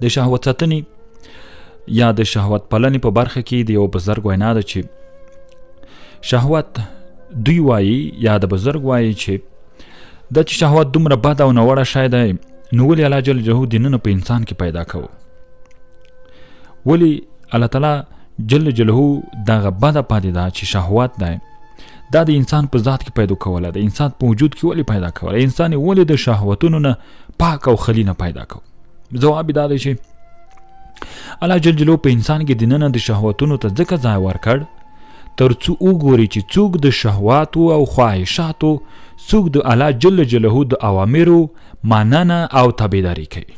د شهوت ساتنې یا د شهوت پالنې په برخه کې د یو بزرګ وینا ده چې شهوت دوی وایي یا د بزرګ وایي چې دا چې شهوت دومره بد او ناوړه شی دی نو ولې الله جل جلاله دننه په انسان کې پیدا کوو؟ ولې الله تعالی جل جلاله دغه بده پدیده چې شهوت دی دا د انسان په ذات کې پیدا کوله، د انسان په وجود کې ولې پیدا کوله؟ انسان ولې د شهوتونو نه پاک او خلی نه پیدا کو؟ جواب دا دی چې الله جل جلاله په انسان کې دننه د شهوتونو ته ځکه ځای ورکړ تر څو وګوري چې څوک د شهواتو او خواهشاتو، څوک د الله جل جلاله د اوامرو مننه او تابعداري کوي.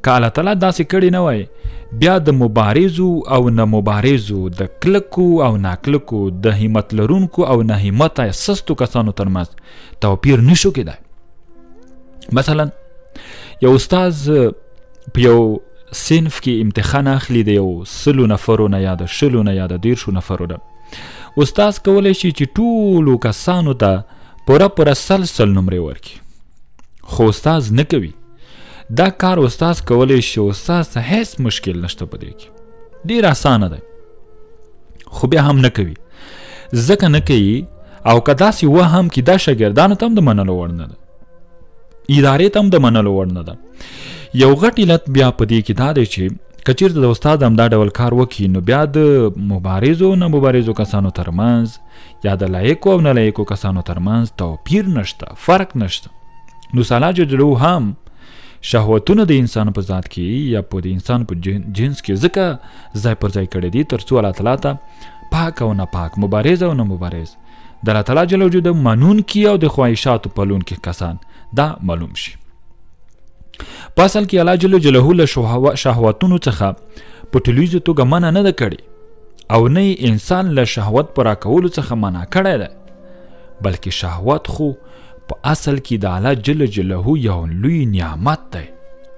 که الله تعالی داسې کړی نه وای بیا د مبارزو او نه مبارزو، د کلکو او ناکلکو، د همت لرونکو او نه همته سستو کسانو ترمنځ توپیر نشو کېدای. مثلا یو استاز په یو صنف کې امتحان اخلي د یو 100 نفرو نه یا د 20 نه یا د 30 نفرو نه. استاز کولی شي چې ټولو کسانو ته پوره 100 نمرې ورکړي، خو استاز نه کوي. دا کار استاز کولی شي، استاز ته هیڅ مشکل نشته په دې کې، ډېر اسانه دی، خو بیا هم نه کوي. ځکه نه کوي او که داسې و هم کې دا شاګردانو ته هم د منلو وړ نه ده، ادارې ته هم د منلو وړ نه ده. یو غټ علت بیا په دې کې دا دی چې که چېرته د استاد هم دا ډول کار وکړي نو بیا د مبارزو نه مبارزو کسانو ترمنځ یا د لایقو او نه لایقو کسانو ترمنځ توپیر نشته، فرق نشته. نو الله جل جلاله هم شهوتونه د انسان په ذات کې یا په د انسان په جنس کې ځکه ځای پر ځای کړی دي تر څو الله تعالی ته پاک او نه پاک، مبارز او نه مبارز، د الله تعالی جل جلاله منونکي او د خواهشاتو پالونکي کسان دا معلوم شي. په اصل کې الله جل جلاله له شهوتونو څخه په ټولیزه توګه منع نه ده کړې او نه انسان له شهوت په راکولو څخه منع کړی ده، بلکې شهوت خو په اصل کې د الله جل جلاله یو لوی نعمت دی،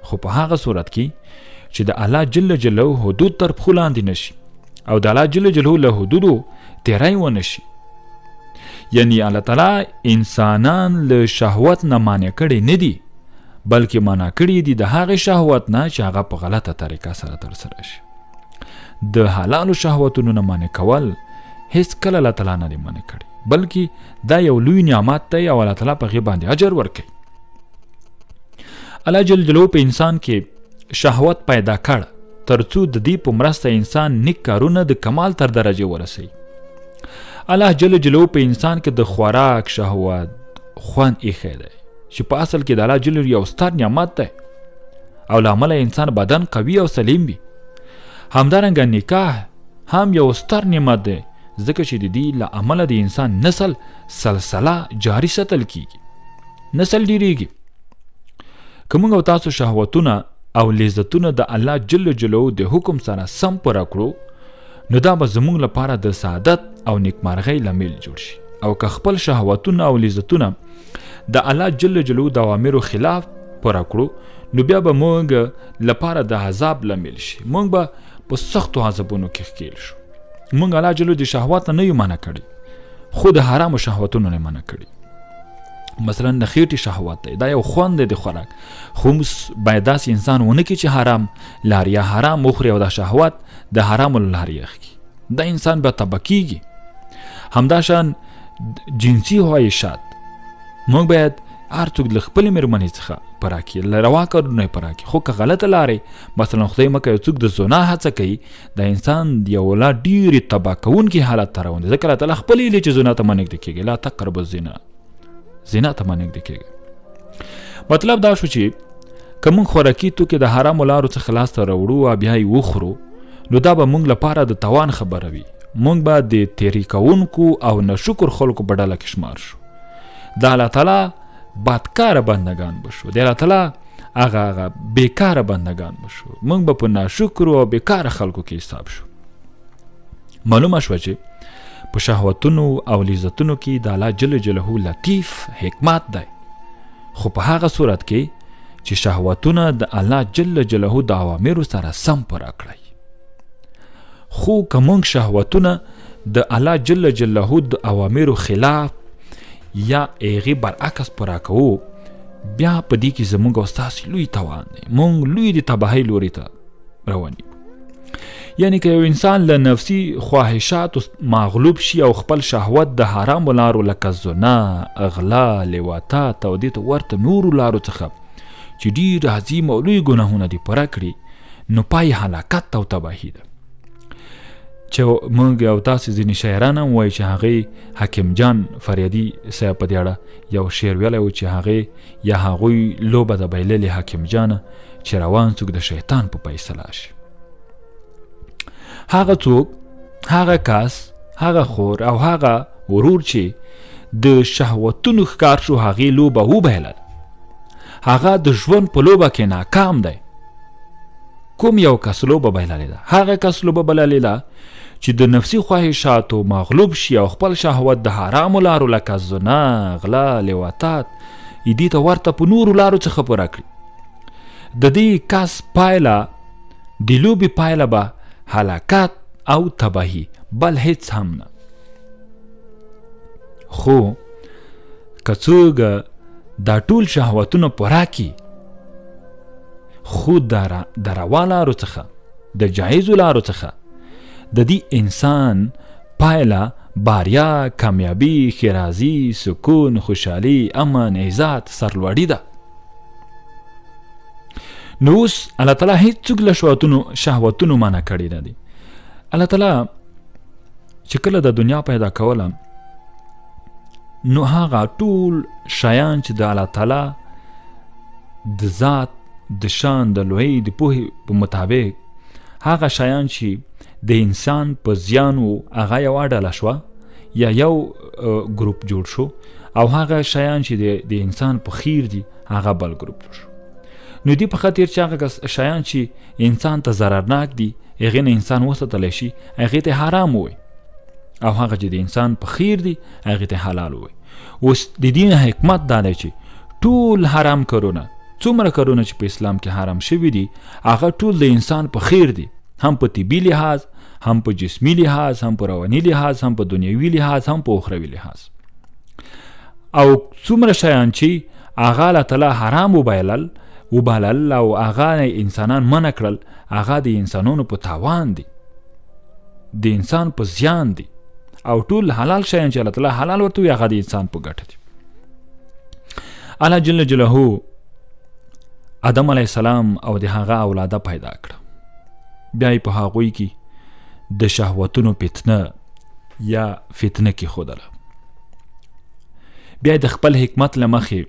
خو په هغه صورت کې چې د الله جل جلاله حدود تر پښو لاندې نشي او د الله جل جلاله له حدودو تیری ونه شي. یعنی الله تعالی انسانان له شهوت نه مانع کړي نه دي، بلکې منع کړي دي د هغې شهوت نه چې هغه په غلطه طریقه سره ترسره شي. د حلالو شهوتونو نه منع کول هیڅ کله الله تعالی نه دی منع کړي، بلکې دا یو لوی نعمت دی او الله تعالی په هغې باندې اجر ورکوي. الله جل جلاله په انسان کې شهوت پیدا کړ تر څو د دې په مرسته انسان نیک کارونه د کمال تر درجې ورسوي. الله جل جلاله په انسان کې د خوراک شهوت خوند ایښی دی چې په اصل کې د الله جل یو ستر نعمت دی او له امله انسان بدن قوي او سلیم وي. همدارنګه نکاح هم یو ستر نعمت دی ځکه چې د دې له امله د انسان نسل سلسله جاري ساتل کیږي، نسل ډیریږي. که موږ او تاسو شهوتونه او لذتونه د الله جل جلاله د حکم سره سم پوره کړو نو دا به زموږ لپاره د سعادت او نیکمرغۍ لامل جوړ شي. او که خپل شهوتونه او لذتونه د الله جل جلاله د اوامرو خلاف پوره کړو نو بیا به موږ لپاره د عذاب لامل شي، موږ به په سختو عذابونو کې ښکیل شو. موږ الله جل د شهوت نه یو منع کړي خو د حرامو شهوتونو نه منع کړي. مثلا د خېټې شهوت دی، دا یو خوند دی د خوراک، خو باید داسې انسان ونه کړي چې حرام لارې یا حرام وخوري او دا شهوت د حرامو له لارې یخکي، دا انسان به تباه کیږي. همداشان جنسي خواهشات، موږ باید هر څوک له خپلې مېرمنې څخه پوره کړي، له روا کارونه یې پوره کړي. خو که غلطه لارې مثلا خدای مکړه یو څوک د زنا هڅه کوي، د انسان د یو لا ډېرې تباه کوونکي حالت ته روان دي. ځکه الله تعالی خپلې ویلي چې زنا ته مه نږدې کېږئ، لا تقربوا الزنا، زنا ته مه نږدې کېږئ. مطلب دا شو چې که موږ خوراکي توکي د حرامو لارو څخه لاسته راوړو او بیا یې وخورو نو دا به موږ لپاره د تاوان خبره وي، موږ به د تیری کوونکو او ناشکر خلکو په ډله کې شمار شو. د الله تعالی بدکاره بندگان بشو، د الله تعالی هغه بیکاره بندگان بشو، موږ به په ناشکرو او بیکاره خلکو کې حساب شو. معلومه شوه چې په شهوتونو او لذتونو کې د الله جل جلاله لطیف حکمت دی، خو په هغه صورت کې چې شهوتونه د الله جل جلاله د اوامرو سره سم پوره کړئ. خو که موږ شهوتونه د الله جل جلاله د اوامرو خلاف یا هغې برعکس پوره کوو بیا په دې کې زموږ او ستاسې لوی توان دی. موږ لوی د تباهۍ لوري ته روان یو. یعنی که یو انسان له نفسي خواهشاتو مغلوب شي او خپل شهوت د حرامو لارو لکه زنا، اغلا، لواطات او دې ته ورته نورو لارو څخه چې ډېر عظیم او لوی ګناهونه دي پوره کړي، نو پای هلاکت او تباهي ده. چې موږ او تاسې ځینې شاعران هم وایي چې هغې حکیم جان فریدي صاحب په دې اړه یو شعر ویلی و چې هغې یا هغوی لوبه د بایللې حکیم جانه چې روان څوک د شیطان په فیصله شي. هغه څوک، هغه کس، هغه خور او هغه ورور چې د شهوتونو ښکار شو هغې لوبه وبایلل، هغه د ژوند په لوبه کې ناکام دی. کوم یو کس لوبه بایللې ده؟ هغه کس لوبه بایللې ده چې د نفسي خواهشاتو مغلوب شي او خپل شهوت د حرامو لارو لکه زنا، غلا، لواطات دې ته ورته په نورو لارو څخه پوره کړي. د دې کس پایله، د لوبې پایله به هلاکت او تباهي، بل هیڅ هم نه. خو که څوک دا ټول شهوتونه پوره کړي، خو د روا لارو څخه، د جایزو لارو څخه، د دې انسان پایله باریا، کامیابی، خیرازی، سکون، خوشحالی، امن، عزت، سرلوړي ده. نو اوس الله تعالی هیڅوک له شهوتونو منع کړي نه دي. الله تعالی چې کله د دنیا پیدا کوله، نو هغه ټول شیان چې د الله تعالی د ذات، د شان، د لوی، د پوهې په مطابق هغه شیان چې د انسان په زیان و، هغه یوه ډله شوه یا یو ګروپ جوړ شو، او هغه شیان چې د انسان په خیر دي هغه بل ګروپ جوړ شو. نو دی په خاطر چې هغه شیان چې انسان ته ضررناک دي هغې نه انسان وساتلی شي، هغې ته حرام ووایي، او هغه چې د انسان په خیر دي هغې ته حلال ووایي. اوس د دې نه حکمت دا دی چې ټول حرام کارونه، څومره کارونه چې په اسلام کې حرام شوي دي، هغه ټول د انسان په خیر دي، هم په طبي لحاظ، هم په جسمی لحاظ، هم په رواني لحاظ، هم په دنیوي لحاظ، هم په اخروي لحاظ. او څومره شیان چې هغه الله تعالی حرام وبایلل او هغه انسانان منع کړل، هغه د انسانانو په تاوان دي، د انسان په زیان دي. او ټول حلال شیان چې الله تعالی حلال ورته وي هغه د انسان په ګټه دي. الله جل جلاله آدم علیه السلام او د هغه اولاده پیدا کړه، بیا یې په هغوی کې د شهوتونو فتنه یا فتنه کې ښودله. بیا د خپل حکمت له مخې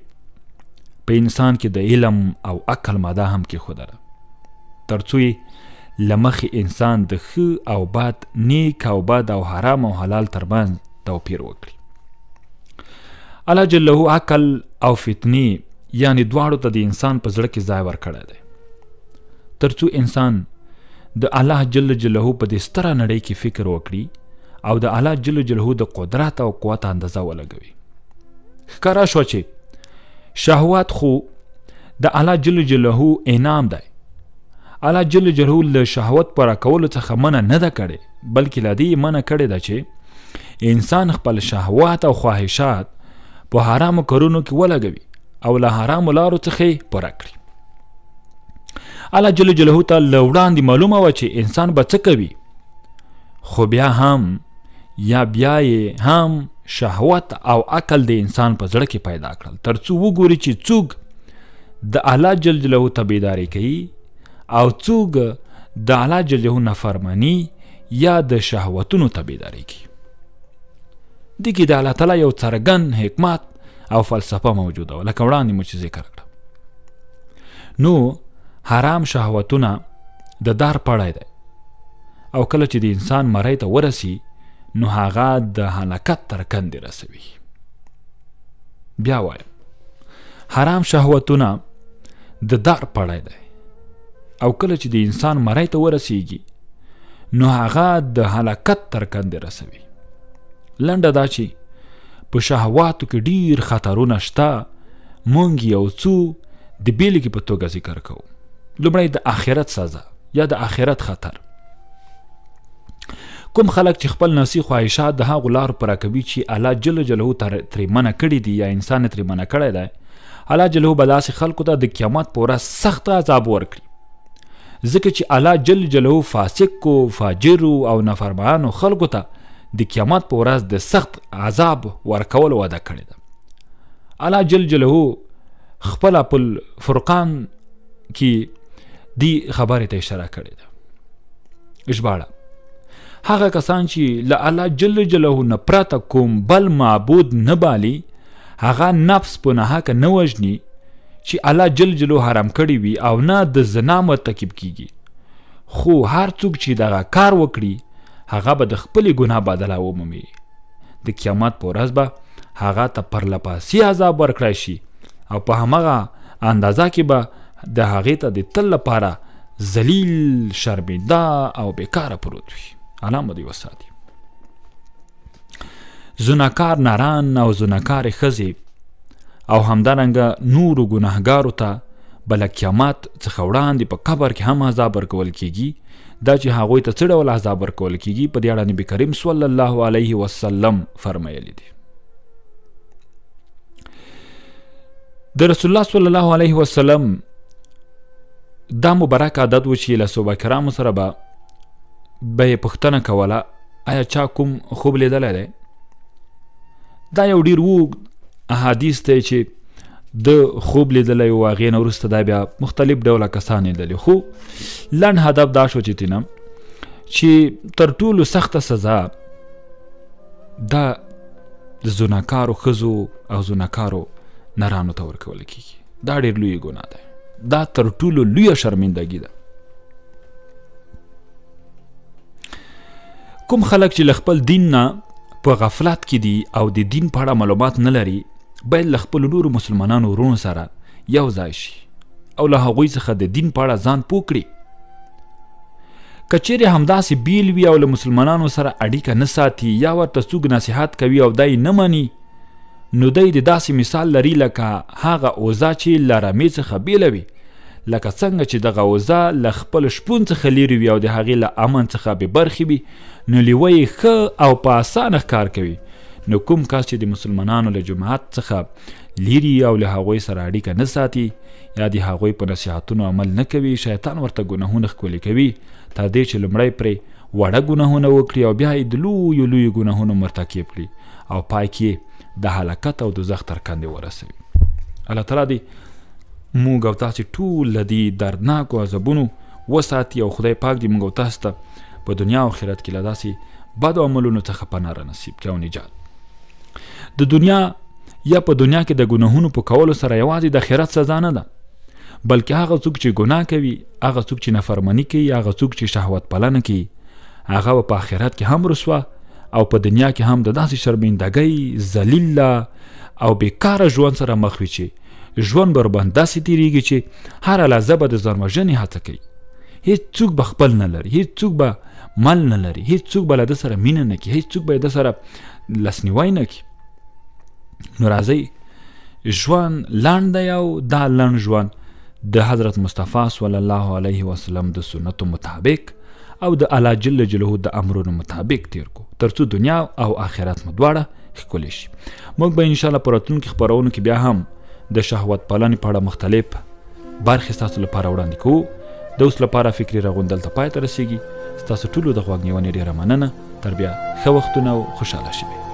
په انسان کې د علم او عقل ماده هم کې ښودله، تر څو یې له مخې انسان د ښه او بد، نیک او بد او حرام او حلال ترمنځ توپیر وکړي. الله جل عقل او فتنې یعنی دواړو ته د انسان په زړه کې ځای ورکړی دی، تر څو انسان د الله جل جلاله په دې ستره نړۍ کې فکر وکړي او د الله جل جلاله د قدرت او قوت اندازه ولګوي. ښکاره شوه چې شهوت خو د الله جل جلاله انعام دی. الله جل جلاله له شهوت پوره کولو څخه منع نه ده کړې، بلکې له دې منع کړې ده چې انسان خپل شهوات او خواهشات په حرامو کارونو کې ولګوي او له حرامو لارو څخه پوره کړي. الله جل جلاله ته له وړاندې معلومه وه چې انسان به څه کوي، خو بیا هم یې هم شهوت او عقل د انسان په زړه کې پیدا کړل، تر څو وګوري چې څوک د الله جل جلاله تابعداري کوي او څوک د الله جل جلاله نافرمانی یا د شهوتونو تابعداري کوي. دې کې د الله تعالی یو څرګند حکمت او فلسفه موجوده وه، لکه وړاندې مو چې ذکر کړه. نو حرام شهوتونه د دار پړی دی، او کله چې د انسان مرۍ ته ورسی نو هغه د هلاکت تر کندې رسوي. بیا وایم، حرام شهوتونه د دار پړی دی، او کله چې د انسان مرۍ ته ورسیږي نو هغه د هلاکت تر کندې رسوي. لنډه دا چې په شهواتو کې ډیر خطرونه شته، مونږ یو څو د بیلګې په توګه ذکر کوو. لومړی د آخرت سزا یا د آخرت خطر. کوم خلک چې خپل نفسي خواهشات د هغو لارو پوره کوي چې الله جل جلاله ترې منع کړي دي یا انسان ترې منع کړی دی، الله جل به داسې خلکو ته د قیامت په ورځ سخت عذاب ورکړي، ځکه چې الله جل جلاله فاسقو فاجرو او نافرمانو خلکو ته د قیامت په ورځ د سخت عذاب ورکول وعده کړې ده. الله جل جلاله خپله په فرقان کې دی خبرې ته اشاره کړې ده. ژباړه: هغه کسان چې له الله جل جلاله نه پرته کوم بل معبود نه بالي، هغه نفس په ناحقه نه وژني چې الله جل جلاله حرام کړی وي، او نه د زنا مرتکب کیږي. خو هر څوک چې دغه کار وکړي هغه به د خپلې ګناه بدله ومومي. د قیامت په ورځ به هغه ته پرلپاسي عذاب ورکړی شي، او په همغه اندازه کې به د هغې ته د تل لپاره ذلیل، شرمنده او بیکاره پروت وي. الله مو دې وساتي. زناکار نران او زناکار ښځې او همدارنګه نورو ګناهګارو ته به له قیامت څخه وړاندې په قبر کې هم عذاب ورکول کیږي. دا چې هغوی ته څه ډول عذاب ورکول کیږي، په دې اړه نبي کریم صلی الله علیه وسلم فرمایلی دي. د رسول الله صلی الله علیه وسلم دا مبارک عادت و چې له صحابه کرامو سره به یې پوښتنه کوله آیا چا کوم خوب لیدلی دی. دا یو ډېر اوږد احادیث دی چې د خوب لیدلی و، هغې نه وروسته دا بیا مختلف ډوله کسان لیدلي. خو لنډ هدف دا شو چې تینه چې تر ټولو سخته سزا دا د زناکارو ښځو او زناکارو نرانو ته ورکول کېږي. دا ډېر لوی ګناه دی، دا تر ټولو لویه شرمندګي ده. کوم خلک چې له خپل دین نه په غفلت کې دي او د دین په اړه معلومات نه لري، باید له خپلو نورو مسلمانانو ورونو سره یو ځای شي او له هغوی څخه د دین په اړه ځان پوه کړي. که چیرې همداسې بیل وي او له مسلمانانو سره اړیکه نه ساتي یا ورته څوک نصیحت کوي او دی نه مني، نو دی د داسې مثال لري لکه هغه اوزه چې له رمې څخه بیله وي. لکه څنګه چې دغه اوزه له خپل شپون څخه لیرې وي او د هغې له امن څخه بې برخې وي، نو لیوه یې ښه او په اسانه ښکار کوي. نو کوم کس چې د مسلمانانو له جماعت څخه لیري او له هغوی سره اړیکه نه ساتي یا د هغوی په نصیحتونو عمل نه کوي، شیطان ورته ګناهونه ښکلي کوي تر دې چې لومړی پرې وړه ګناهونه وکړي او بیا یې د لویو لویو ګناهونو مرتکب کړي او پای کې د هلاکت او دوزخ تر کندې ورسوي. الله تعالی دې موږ او تاسې ټول له دې دردناکو عذابونو وساتي، او خدای پاک دې موږ او تاسو ته په دنیا او آخرت کې له داسې بدو عملونو څخه پناه رانصیب کړي او نجات. د دنیا یا په دنیا کې د ګناهونو په کولو سره یوازې د آخرت سزا نه ده، بلکې هغه څوک چې ګناه کوي، هغه څوک چې نافرماني کوي، هغه څوک چې شهوت پالنه کوي، هغه په آخرت کې هم رسوا او په دنیا کې هم د داسې شرمندګۍ، ذلیله او بیکاره ژوند سره مخ وي چې ژوند به ورباندې داسې تېرېږي چې هره لحظه به د ځان وژنې هڅه کوي. هیڅ څوک به خپل نه لري، هیڅ څوک به مل نه لري، هیڅ څوک به له ده سره مینه نه کوي، هیڅ څوک به د سره لاسنیوی نه کوي. نو راځئ ژوند لنډ دی او دا لنډ ژوند د حضرت مصطفی صلی الله علیه وسلم د سنتو مطابق او د الله جل جلاله د امرونو مطابق تیر کو، ترڅو دنیا او آخرت مو دواړه ښکلي شي. موږ به انشاءالله په راتلونکي خپرونو کې بیا هم د شهوت پالنې په اړه مختلف برخې ستاسو لپاره وړاندې کوو. د اوس لپاره فکري رغون دلته پای ته رسیږي. ستاسو ټولو د غوږ نیونې ډېره مننه. تر بیا ښه وختونه او خوشحاله شئ.